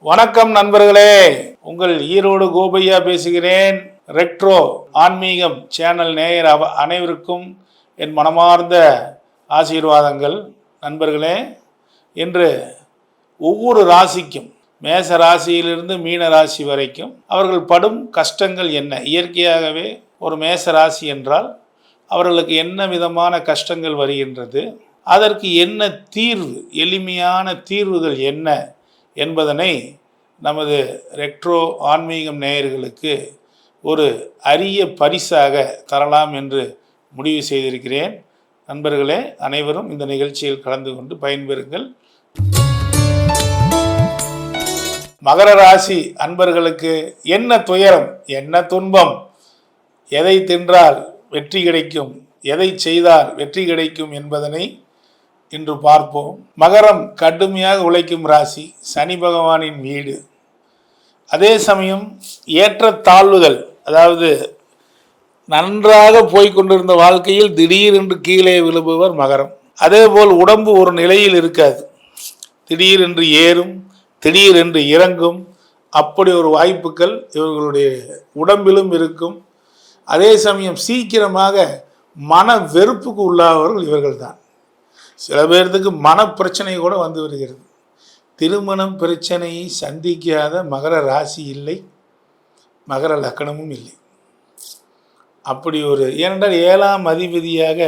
வணக்கம் நண்பர்களே, உங்கள் ஈரோடு கோபையா பேசுகிறேன். ரெட்ரோ ஆன்மீகம் சேனல் நேயர் அனைவருக்கும் என் மனமார்ந்த ஆசீர்வாதங்கள். நண்பர்களே, இன்று ஒவ்வொரு ராசிக்கும், மேச ராசியிலிருந்து மீன ராசி வரைக்கும் அவர்கள் படும் கஷ்டங்கள் என்ன? இயற்கையாகவே ஒரு மேச ராசி என்றால் அவர்களுக்கு என்ன விதமான கஷ்டங்கள் வருகின்றது, அதற்கு என்ன தீர்வு, எளிமையான தீர்வுகள் என்ன என்பதனை நமது ரெட்ரோ ஆன்மீகம் நேயர்களுக்கு ஒரு அரிய பரிசாக தரலாம் என்று முடிவு செய்திருக்கிறேன். நண்பர்களே, அனைவரும் இந்த நிகழ்ச்சியில் கலந்து கொண்டு பயன்பெறுங்கள். மகர ராசி அன்பர்களுக்கு என்ன துயரம், என்ன துன்பம், எதை தின்றால் வெற்றி கிடைக்கும், எதை செய்தால் வெற்றி கிடைக்கும் என்பதனை இன்று பார்ப்போம். மகரம் கடுமையாக உழைக்கும் ராசி, சனி பகவானின் வீடு. அதே சமயம் ஏற்றத்தாழ்வுகள், அதாவது நன்றாக போய்கொண்டிருந்த வாழ்க்கையில் திடீரென்று கீழே விழுபவர் மகரம். அதேபோல் உடம்பு ஒரு நிலையில் இருக்காது, திடீரென்று ஏறும், திடீரென்று இறங்கும். அப்படி ஒரு வாய்ப்புகள் இவர்களுடைய உடம்பிலும் இருக்கும். அதே சமயம் சீக்கிரமாக மன வெறுப்புக்கு உள்ளாதவர்கள் இவர்கள்தான். சில பேர்த்துக்கு மன பிரச்சனை கூட வந்து வருகிறது. திருமணம் பிரச்சனையை சந்திக்காத மகர ராசி இல்லை, மகர லக்கணமும் இல்லை. அப்படி ஒரு, ஏனென்றால் 7ஆம் அதிபதியாக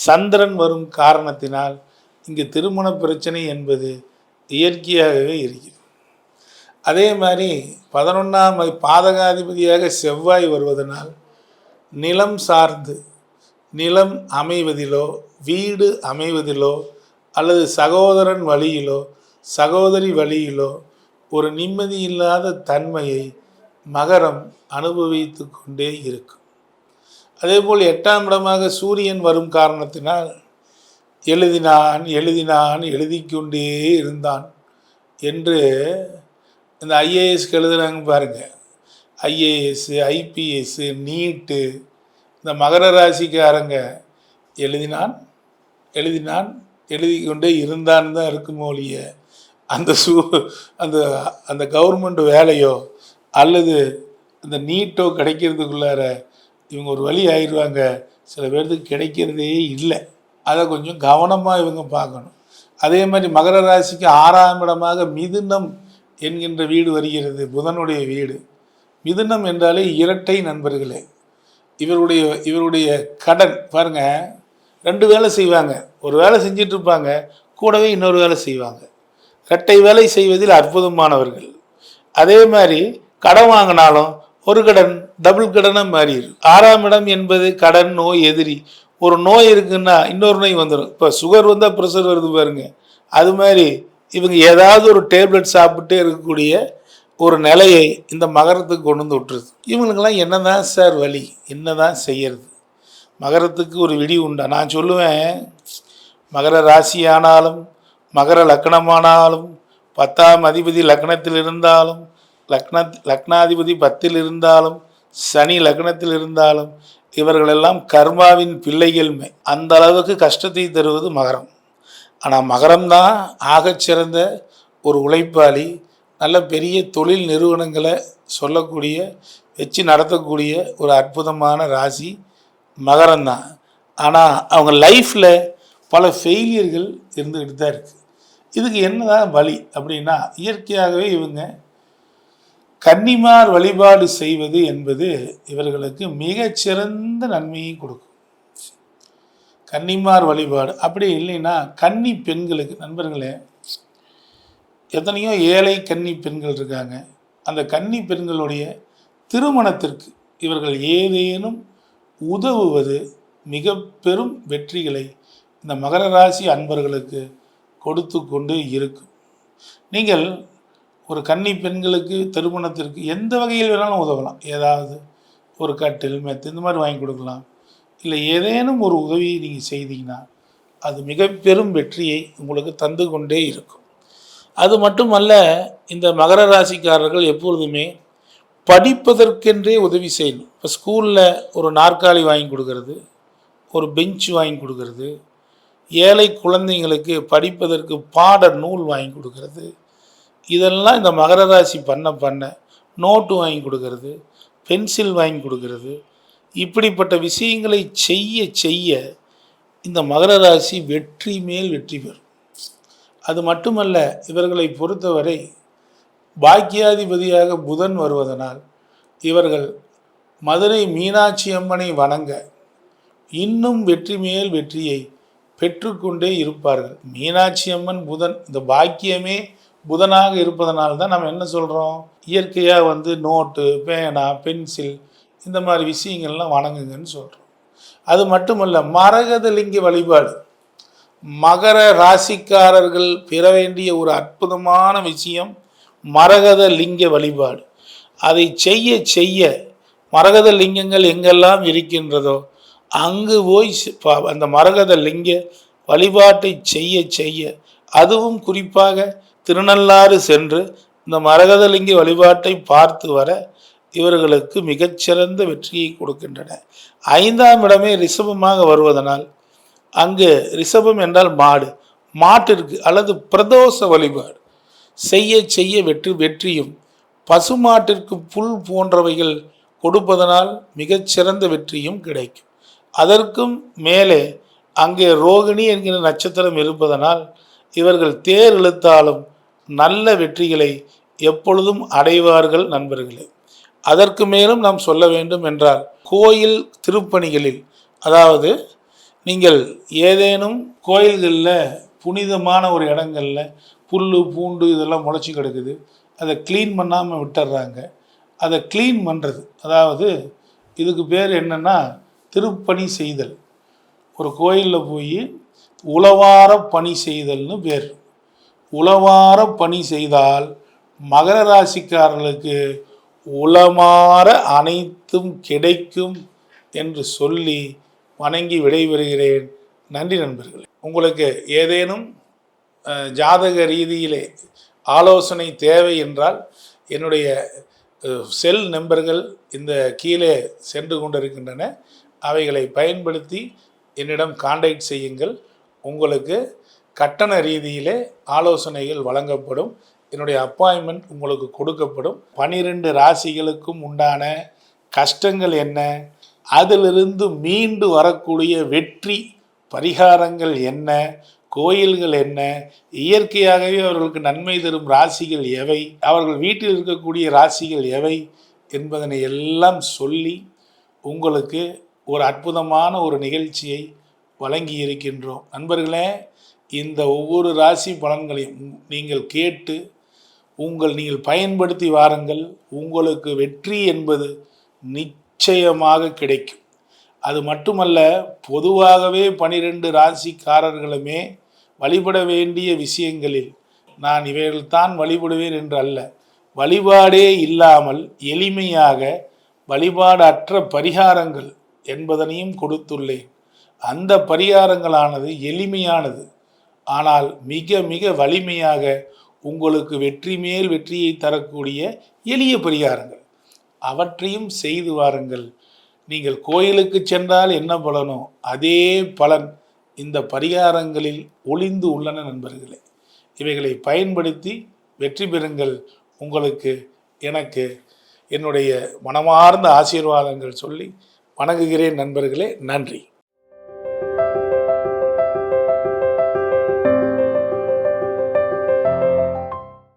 சந்திரன் வரும் காரணத்தினால் இங்கு திருமண பிரச்சனை என்பது இயற்கையாகவே இருக்கிறது. அதே மாதிரி 11ஆம் பாதகாதிபதியாக செவ்வாய் வருவதனால் நிலம் சார்ந்து, நிலம் அமைவதிலோ, வீடு அமைவதிலோ, அல்லது சகோதரன் வழியிலோ, சகோதரி வழியிலோ ஒரு நிம்மதி இல்லாத தன்மையை மகரம் அனுபவித்து கொண்டே இருக்கும். அதேபோல் 8ஆம் இடமாக சூரியன் வரும் காரணத்தினால் எழுதினான் எழுதினான் எழுதிக்கொண்டே இருந்தான் என்று இந்த ஐஏஎஸ்க்கு எழுதுகிறாங்க பாருங்கள். ஐஏஎஸ், ஐபிஎஸ், நீட்டு, இந்த மகர ராசிக்காரங்க எழுதினான் எழுதினான் எழுதி கொண்டே இருந்தான் தான் இருக்குமோ ஒழிய அந்த அந்த அந்த கவர்மெண்ட் வேலையோ அல்லது அந்த நீட்டோ கிடைக்கிறதுக்குள்ளார இவங்க ஒரு வழி ஆயிடுவாங்க. சில பேர்த்துக்கு கிடைக்கிறதே இல்லை. அதை கொஞ்சம் கவனமாக இவங்க பார்க்கணும். அதே மாதிரி மகர ராசிக்கு 6ஆம் இடமாக மிதுனம் என்கின்ற வீடு வருகிறது, புதனுடைய வீடு. மிதுனம் என்றாலே இரட்டை நண்பர்களே. இவருடைய கடன் பாருங்கள், 2 வேலை செய்வாங்க. ஒரு வேலை செஞ்சிட்டு இருப்பாங்க, கூடவே இன்னொரு வேலை செய்வாங்க. இரட்டை வேலை செய்வதில் அற்புதமானவர்கள். அதே மாதிரி கடன் வாங்கினாலும் ஒரு கடன் டபுள் கடனாக மாறிடும். 6ஆம் இடம் என்பது கடன், நோய், எதிரி. ஒரு நோய் இருக்குன்னா இன்னொரு நோய் வந்துடும். இப்போ சுகர் வந்தால் ப்ரெஷர் வருது பாருங்க, அது மாதிரி இவங்க ஏதாவது ஒரு டேப்லெட் சாப்பிட்டே இருக்கக்கூடிய ஒரு நிலையை இந்த மகரத்துக்கு கொண்டு வந்து விட்டுருது. இவங்களுக்கெல்லாம் என்ன தான் சார் வழி, என்ன தான் செய்யறது? மகரத்துக்கு ஒரு விடி உண்டா? நான் சொல்லுவேன், மகர ராசியானாலும் மகர லக்னமானாலும் 10ஆம் அதிபதி லக்னத்தில் இருந்தாலும் லக்னாதிபதி 10ல் இருந்தாலும் சனி லக்னத்தில் இருந்தாலும் இவர்களெல்லாம் கர்மாவின் பிள்ளைகள்மே. அந்த அளவுக்கு கஷ்டத்தை தருவது மகரம். ஆனால் மகரம்தான் ஆகச்சிறந்த ஒரு உழைப்பாளி, நல்ல பெரிய தொழில் நிறுவனங்களை சொல்லக்கூடிய, வச்சு நடத்தக்கூடிய ஒரு அற்புதமான ராசி மகரம்தான். ஆனால் அவங்க லைஃப்பில் பல ஃபெயிலியர்கள் இருந்துக்கிட்டு தான் இருக்குது. இதுக்கு என்னதான் வழி அப்படின்னா, இயற்கையாகவே இவங்க கன்னிமார் வழிபாடு செய்வது என்பது இவர்களுக்கு மிகச்சிறந்த நன்மையை கொடுக்கும். கன்னிமார் வழிபாடு அப்படி இல்லைன்னா, கன்னி பெண்களுக்கு நண்பர்களே, எத்தனையோ ஏழை கன்னி பெண்கள் இருக்காங்க. அந்த கன்னி பெண்களுடைய திருமணத்திற்கு இவர்கள் ஏதேனும் உதவுவது மிக பெரும் வெற்றிகளை இந்த மகர ராசி அன்பர்களுக்கு கொடுத்து கொண்டு இருக்கும். நீங்கள் ஒரு கன்னி பெண்களுக்கு திருமணத்திற்கு எந்த வகையில் வேணாலும் உதவலாம். ஏதாவது ஒரு கட்டில், மெத்து, இந்த மாதிரி வாங்கி கொடுக்கலாம். இல்லை ஏதேனும் ஒரு உதவியை நீங்கள் செய்தீங்கன்னா அது மிக பெரும் வெற்றியை உங்களுக்கு தந்து கொண்டே இருக்கும். அது மட்டுமல்ல, இந்த மகர ராசிக்காரர்கள் எப்பொழுதுமே படிப்பதற்கென்றே உதவி செய்யணும். இப்போ ஸ்கூலில் ஒரு நாற்காலி வாங்கி கொடுக்கறது, ஒரு பெஞ்ச் வாங்கி கொடுக்கறது, ஏழை குழந்தைங்களுக்கு படிப்பதற்கு பாட நூல் வாங்கி கொடுக்கறது, இதெல்லாம் இந்த மகர ராசி பண்ண நோட்டு வாங்கி கொடுக்கறது, பென்சில் வாங்கி கொடுக்கறது, இப்படிப்பட்ட விஷயங்களை செய்ய செய்ய இந்த மகர ராசி வெற்றி மேல் வெற்றி பெறும். அது மட்டுமல்ல, இவர்களை பொறுத்தவரை பாக்கியாதிபதியாக புதன் வருவதனால் இவர்கள் மதுரை மீனாட்சி அம்மனை வணங்க இன்னும் வெற்றி மேல் வெற்றியை பெற்றுக்கொண்டே இருப்பார்கள். மீனாட்சி அம்மன் புதன், இந்த பாக்கியமே புதனாக இருப்பதனால்தான் நம்ம என்ன சொல்கிறோம், இயற்கையாக நோட்டு, பேனா, பென்சில் இந்த மாதிரி விஷயங்கள்லாம் வணங்குங்கன்னு சொல்கிறோம். அது மட்டுமல்ல, மரகத லிங்க வழிபாடு மகர ராசிக்காரர்கள் பெற வேண்டிய ஒரு அற்புதமான விஷயம் மரகத லிங்க வழிபாடு. அதை செய்ய செய்ய மரகத லிங்கங்கள் எங்கெல்லாம் இருக்கின்றதோ அங்கு போய் அந்த மரகத லிங்க வழிபாட்டை செய்ய செய்ய, அதுவும் குறிப்பாக திருநள்ளாறு சென்று இந்த மரகத லிங்க வழிபாட்டை பார்த்து வர இவர்களுக்கு மிகச்சிறந்த வெற்றியை கொடுக்கின்றன. 5ஆம் இடமே ரிஷபமாக வருவதனால் அங்கு ரிஷபம் என்றால் மாடு, மாட்டிற்கு அல்லது பிரதோஷ வழிபாடு செய்ய செய்ய வெற்றியும், பசுமாட்டிற்கு புல் போன்றவைகள் கொடுப்பதனால் மிகச்சிறந்த வெற்றியும் கிடைக்கும். அதற்கும் மேலே அங்கே ரோகிணி என்கிற நட்சத்திரம் இருப்பதனால் இவர்கள் தேர் இழுத்தாலும் நல்ல வெற்றிகளை எப்பொழுதும் அடைவார்கள் நண்பர்களே. அதற்கு மேலும் நாம் சொல்ல வேண்டும் என்றால், கோயில் திருப்பணிகளில், அதாவது நீங்கள் ஏதேனும் கோயில்களில் புனிதமான ஒரு இடங்களில் புல் பூண்டு இதெல்லாம் முளைச்சி கிடக்குது, அதை க்ளீன் பண்ணாமல் விட்டுடுறாங்க. அதை க்ளீன் பண்ணுறது, அதாவது இதுக்கு பேர் என்னென்னா திருப்பணி செய்தல். ஒரு கோயிலில் போய் உளவார பணி செய்தல்னு பேர். உளவார பணி செய்தால் மகர ராசிக்காரர்களுக்கு உளமாற அனைத்தும் கிடைக்கும் என்று சொல்லி வணங்கி விடைபெறுகிறேன். நன்றி நண்பர்களே. உங்களுக்கு ஏதேனும் ஜாதக ரீதியிலே ஆலோசனை தேவை என்றால் என்னுடைய செல் நம்பர்கள் இந்த கீழே சென்று கொண்டிருக்கின்றன. அவைகளை பயன்படுத்தி என்னிடம் கான்டாக்ட் செய்யுங்கள். உங்களுக்கு கட்டண ரீதியிலே ஆலோசனைகள் வழங்கப்படும். என்னுடைய அப்பாயின்மெண்ட் உங்களுக்கு கொடுக்கப்படும். 12 ராசிகளுக்கும் உண்டான கஷ்டங்கள் என்ன, அதிலிருந்து மீண்டு வரக்கூடிய வெற்றி பரிகாரங்கள் என்ன, கோயில்கள் என்ன, இயற்கையாகவே அவர்களுக்கு நன்மை தரும் ராசிகள் எவை, அவர்கள் வீட்டில் இருக்கக்கூடிய ராசிகள் எவை என்பதனை எல்லாம் சொல்லி உங்களுக்கு ஒரு அற்புதமான ஒரு நிகழ்ச்சியை வழங்கி இருக்கின்றோம். நண்பர்களே, இந்த ஒவ்வொரு ராசி பலன்களையும் நீங்கள் கேட்டு நீங்கள் பயன்படுத்தி வாருங்கள். உங்களுக்கு வெற்றி என்பது நிச்சயமாக கிடைக்கும். அது மட்டுமல்ல, பொதுவாகவே 12 ராசிக்காரர்களுமே வழிபட வேண்டிய விஷயங்களில் நான் இவைகள்தான் வழிபடுவேன் என்று அல்ல, வழிபாடே இல்லாமல் எளிமையாக வழிபாடற்ற பரிகாரங்கள் என்பதனையும் கொடுத்துள்ளேன். அந்த பரிகாரங்களானது எளிமையானது, ஆனால் மிக மிக வலிமையாக உங்களுக்கு வெற்றி மேல் வெற்றியை தரக்கூடிய எளிய பரிகாரங்கள். அவற்றையும் செய்து வாருங்கள். நீங்கள் கோயிலுக்கு சென்றால் என்ன பலனோ அதே பலன் இந்த பரிகாரங்களில் ஒளிந்து உள்ளன நண்பர்களே. இவைகளை பயன்படுத்தி வெற்றி பெறுங்கள். உங்களுக்கு எனக்கு என்னுடைய மனமார்ந்த ஆசீர்வாதங்கள் சொல்லி வணங்குகிறேன் நண்பர்களே. நன்றி.